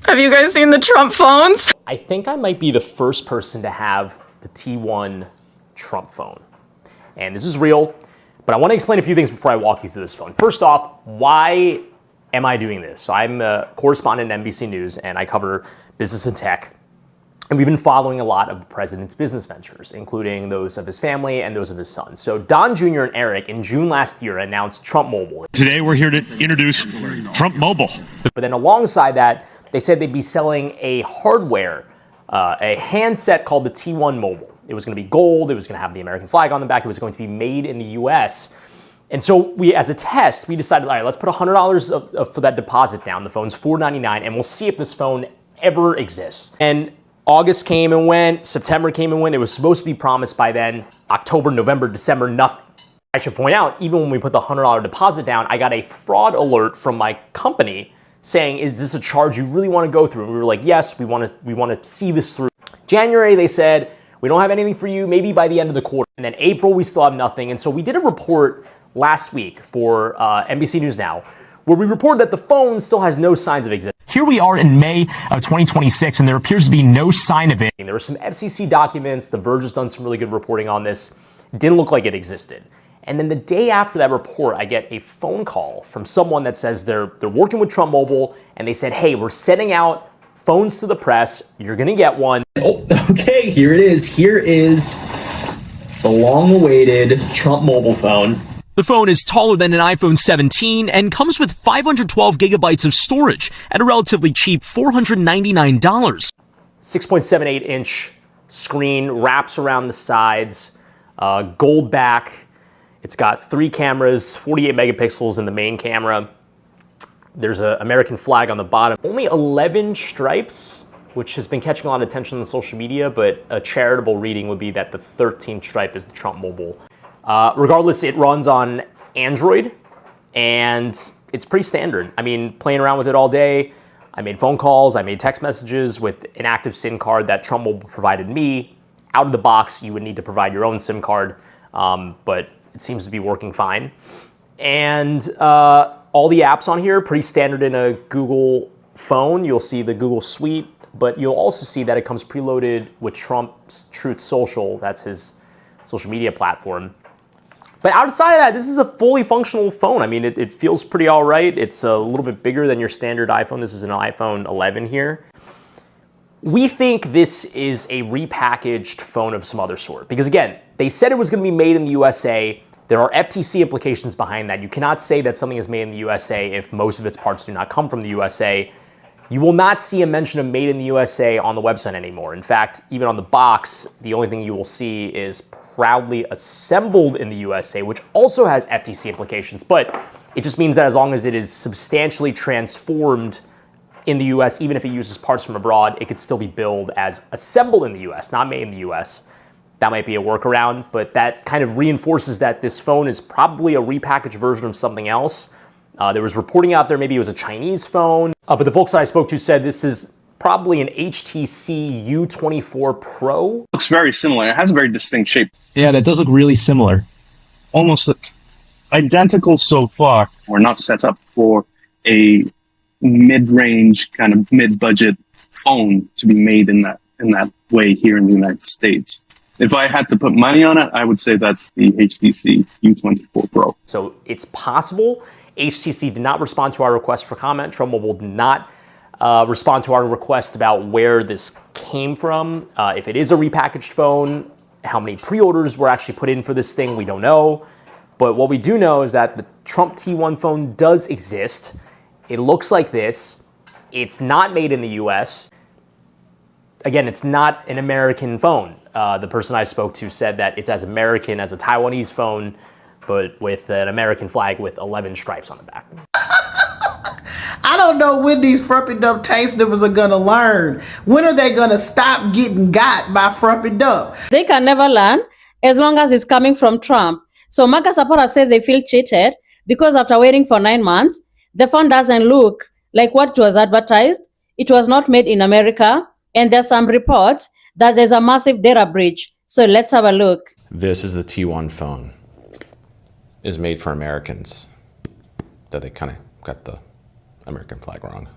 Have you guys seen the Trump phones? I think I might be the first person to have the T1 Trump phone. And this is real, but I want to explain a few things before I walk you through this phone. First off, why am I doing this? So I'm a correspondent at NBC News, and I cover business and tech. And we've been following a lot of the president's business ventures, including those of his family and those of his sons. So Don Jr. and Eric, in June last year, announced Trump Mobile. Today, we're here to introduce Trump Mobile. But then alongside that, they said they'd be selling a handset called the T1 Mobile. It was going to be gold. It was going to have the American flag on the back. It was going to be made in the U.S. And so we, as a test, we decided, all right, let's put $100 for that deposit down. The phone's $499, and we'll see if this phone ever exists. And August came and went, September came and went. It was supposed to be promised by then. October, November, December, nothing. I should point out, even when we put the $100 deposit down, I got a fraud alert from my company saying, is this a charge you really want to go through? And we were like, yes, we want to see this through. January, they said, we don't have anything for you, maybe by the end of the quarter. And then April, we still have nothing. And so we did a report last week for NBC News Now, where we reported that the phone still has no signs of existence. Here we are in May of 2026, and there appears to be no sign of it. There were some FCC documents. The Verge has done some really good reporting on this. It didn't look like it existed. And then the day after that report, I get a phone call from someone that says they're working with Trump Mobile, and they said, hey, we're sending out phones to the press. You're going to get one. Oh, okay, here it is. Here is the long-awaited Trump Mobile phone. The phone is taller than an iPhone 17 and comes with 512 gigabytes of storage at a relatively cheap $499. 6.78-inch screen, wraps around the sides, gold back. It's got 3 cameras, 48 megapixels in the main camera. There's an American flag on the bottom. Only 11 stripes, which has been catching a lot of attention on social media, but a charitable reading would be that the 13th stripe is the Trump Mobile. Regardless, it runs on Android, and it's pretty standard. I mean, playing around with it all day. I made phone calls, I made text messages with an active SIM card that Trump Mobile provided me. Out of the box, you would need to provide your own SIM card, but it seems to be working fine. And all the apps on here, pretty standard in a Google phone. You'll see the Google Suite, but you'll also see that it comes preloaded with Trump's Truth Social. That's his social media platform. But outside of that, this is a fully functional phone. I mean, it feels pretty all right. It's a little bit bigger than your standard iPhone. This is an iPhone 11 here. We think this is a repackaged phone of some other sort. Because again, they said it was going to be made in the USA. There are FTC implications behind that. You cannot say that something is made in the USA if most of its parts do not come from the USA. You will not see a mention of made in the USA on the website anymore. In fact, even on the box, the only thing you will see is proudly assembled in the USA, which also has FTC implications, but it just means that as long as it is substantially transformed in the US, even if it uses parts from abroad, it could still be billed as assembled in the US, not made in the US. That might be a workaround, but that kind of reinforces that this phone is probably a repackaged version of something else. There was reporting out there, maybe it was a Chinese phone, but the folks that I spoke to said this is probably an HTC U24 Pro. Looks very similar. It has a very distinct shape. Yeah, that does look really similar. Almost identical so far. We're not set up for a mid-range, kind of mid-budget phone to be made in that way here in the United States. If I had to put money on it, I would say that's the HTC U24 Pro. So it's possible. HTC did not respond to our request for comment. Trump Mobile did not respond to our request about where this came from. If it is a repackaged phone, how many pre-orders were actually put in for this thing, we don't know. But what we do know is that the Trump T1 phone does exist. It looks like this. It's not made in the US. Again, it's not an American phone. The person I spoke to said that it's as American as a Taiwanese phone, but with an American flag with 11 stripes on the back. I don't know when these frumpy dump tank sniffers are gonna learn. When are they gonna stop getting got by frumpy dump? They can never learn as long as it's coming from Trump. So MAGA supporters say they feel cheated because after waiting for 9 months, the phone doesn't look like what was advertised. It was not made in America, and there's some reports that there's a massive data breach. So let's have a look. This is the T1 phone. Is made for Americans. That they kind of got the American flag wrong.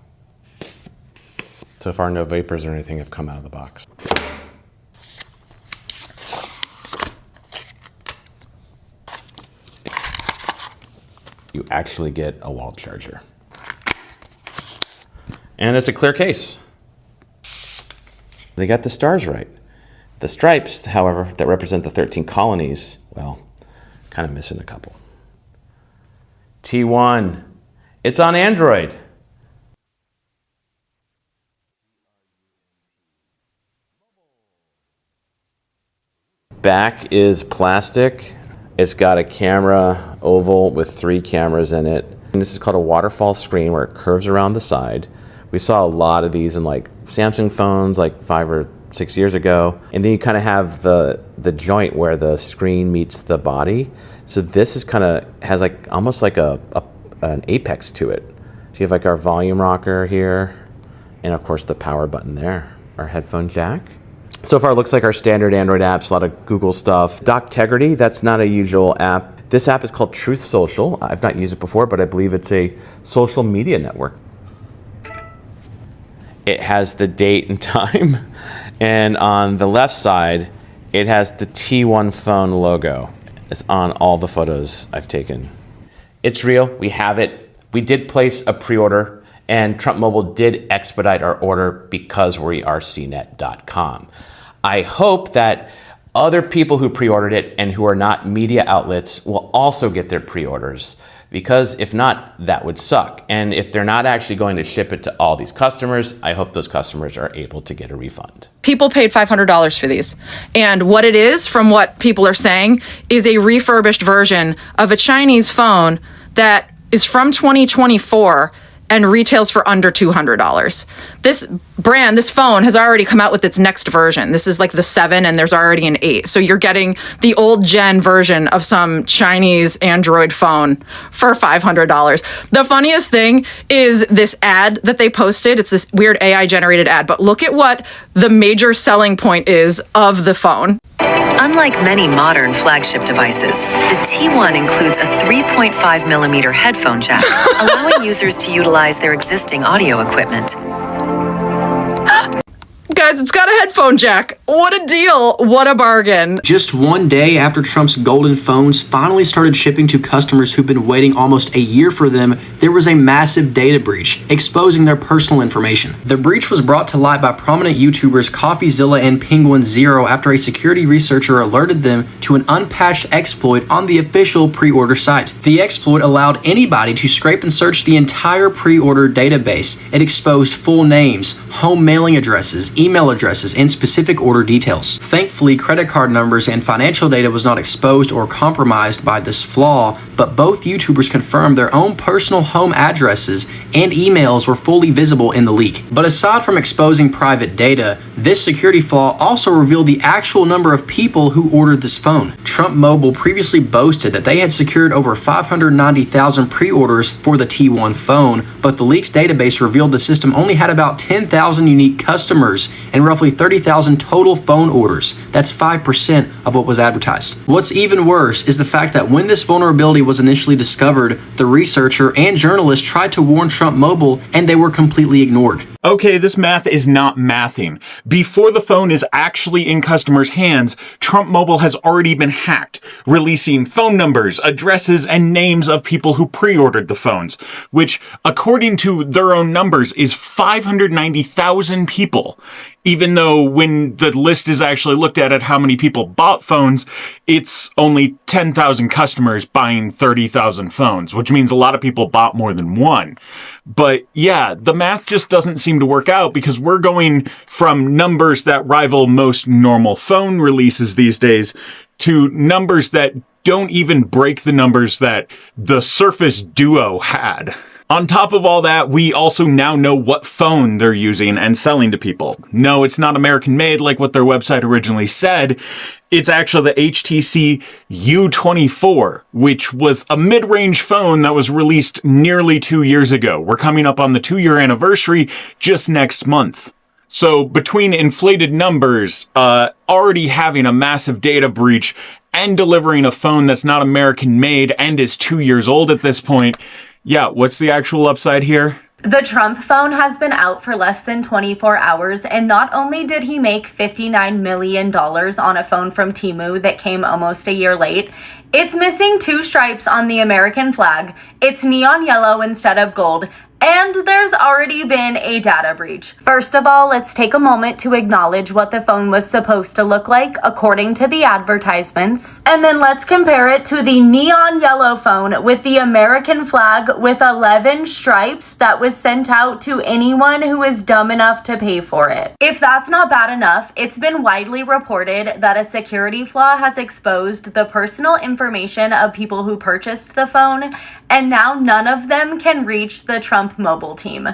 So far, no vapors or anything have come out of the box. You actually get a wall charger. And it's a clear case. They got the stars right. The stripes, however, that represent the 13 colonies, well, kind of missing a couple. T1, it's on Android. Back is plastic. It's got a camera oval with 3 cameras in it. And this is called a waterfall screen where it curves around the side. We saw a lot of these in like Samsung phones like 5 or 6 years ago. And then you kind of have the joint where the screen meets the body. So this is kind of has like almost like an apex to it. So you have like our volume rocker here, and of course the power button there, our headphone jack. So far it looks like our standard Android apps, a lot of Google stuff. Doctegrity, that's not a usual app. This app is called Truth Social. I've not used it before, but I believe it's a social media network. It has the date and time, and on the left side, it has the T1 phone logo. It's on all the photos I've taken. It's real, we have it. We did place a pre-order, and Trump Mobile did expedite our order because we are CNET.com. I hope that other people who pre-ordered it and who are not media outlets will also get their pre-orders, because if not, that would suck. And if they're not actually going to ship it to all these customers, I hope those customers are able to get a refund. People paid $500 for these. And what it is, from what people are saying, is a refurbished version of a Chinese phone that is from 2024 and retails for under $200. This brand, this phone, has already come out with its next version. This is like the 7, and there's already an 8. So you're getting the old gen version of some Chinese Android phone for $500. The funniest thing is this ad that they posted. It's this weird AI generated ad, but look at what the major selling point is of the phone. Unlike many modern flagship devices, the T1 includes a 3.5 millimeter headphone jack, allowing users to utilize their existing audio equipment. Guys, it's got a headphone jack. What a deal. What a bargain. Just one day after Trump's golden phones finally started shipping to customers who've been waiting almost a year for them, there was a massive data breach, exposing their personal information. The breach was brought to light by prominent YouTubers CoffeeZilla and Penguin Zero after a security researcher alerted them to an unpatched exploit on the official pre-order site. The exploit allowed anybody to scrape and search the entire pre-order database. It exposed full names, home mailing addresses, email addresses, and specific order details. Thankfully, credit card numbers and financial data was not exposed or compromised by this flaw, but both YouTubers confirmed their own personal home addresses and emails were fully visible in the leak. But aside from exposing private data, this security flaw also revealed the actual number of people who ordered this phone. Trump Mobile previously boasted that they had secured over 590,000 pre-orders for the T1 phone, but the leak's database revealed the system only had about 10,000 unique customers and roughly 30,000 total phone orders. That's 5% of what was advertised. What's even worse is the fact that when this vulnerability was initially discovered, the researcher and journalist tried to warn Trump Mobile and they were completely ignored. Okay, this math is not mathing. Before the phone is actually in customers' hands, Trump Mobile has already been hacked, releasing phone numbers, addresses, and names of people who pre-ordered the phones, which, according to their own numbers, is 590,000 people. Even though when the list is actually looked at how many people bought phones, it's only 10,000 customers buying 30,000 phones, which means a lot of people bought more than one. But yeah, the math just doesn't seem to work out because we're going from numbers that rival most normal phone releases these days to numbers that don't even break the numbers that the Surface Duo had. On top of all that, we also now know what phone they're using and selling to people. No, it's not American made like what their website originally said. It's actually the HTC U24, which was a mid-range phone that was released nearly 2 years ago. We're coming up on the 2-year anniversary just next month. So between inflated numbers, already having a massive data breach, and delivering a phone that's not American made and is 2 years old at this point, yeah, what's the actual upside here? The Trump phone has been out for less than 24 hours, and not only did he make $59 million on a phone from Temu that came almost a year late, it's missing 2 stripes on the American flag, it's neon yellow instead of gold, and there's already been a data breach. First of all, let's take a moment to acknowledge what the phone was supposed to look like according to the advertisements. And then let's compare it to the neon yellow phone with the American flag with 11 stripes that was sent out to anyone who is dumb enough to pay for it. If that's not bad enough, it's been widely reported that a security flaw has exposed the personal information of people who purchased the phone, and now none of them can reach the Trump mobile team.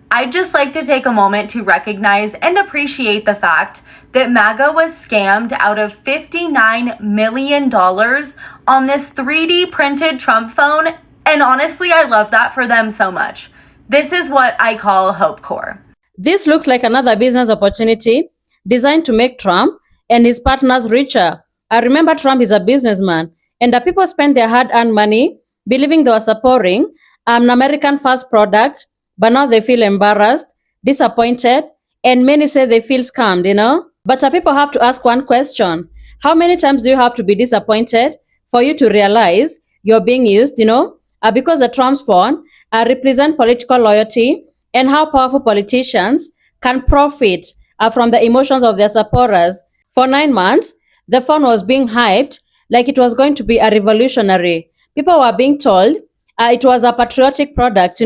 I'd just like to take a moment to recognize and appreciate the fact that MAGA was scammed out of $59 million on this 3D printed Trump phone, and honestly, I love that for them so much. This is what I call Hope Core. This looks like another business opportunity designed to make Trump and his partners richer. I remember Trump is a businessman, and the people spend their hard-earned money believing they were supporting an American first product, but now they feel embarrassed, disappointed, and many say they feel scammed. But people have to ask one question. How many times do you have to be disappointed for you to realize you're being used, because the Trump's phone represent political loyalty and how powerful politicians can profit from the emotions of their supporters. For 9 months, the phone was being hyped like it was going to be a revolutionary. People were being told it was a patriotic product,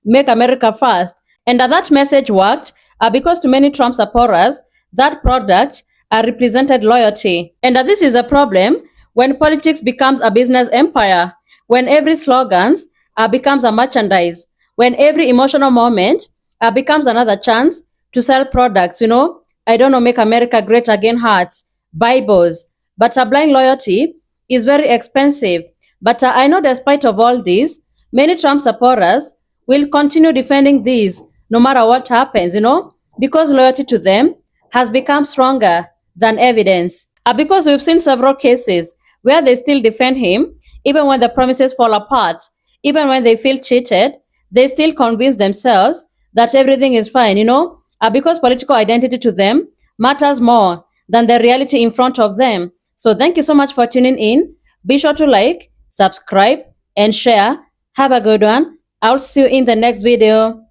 make America first. And that message worked because to many Trump supporters, that product represented loyalty. And this is a problem when politics becomes a business empire, when every slogans becomes a merchandise, when every emotional moment becomes another chance to sell products, make America great again hats, Bibles. But blind loyalty is very expensive. But I know despite of all this, many Trump supporters will continue defending these no matter what happens, because loyalty to them has become stronger than evidence. Because we've seen several cases where they still defend him, even when the promises fall apart, even when they feel cheated, they still convince themselves that everything is fine, because political identity to them matters more than the reality in front of them. So thank you so much for tuning in. Be sure to like, subscribe, and share. Have a good one. I'll see you in the next video.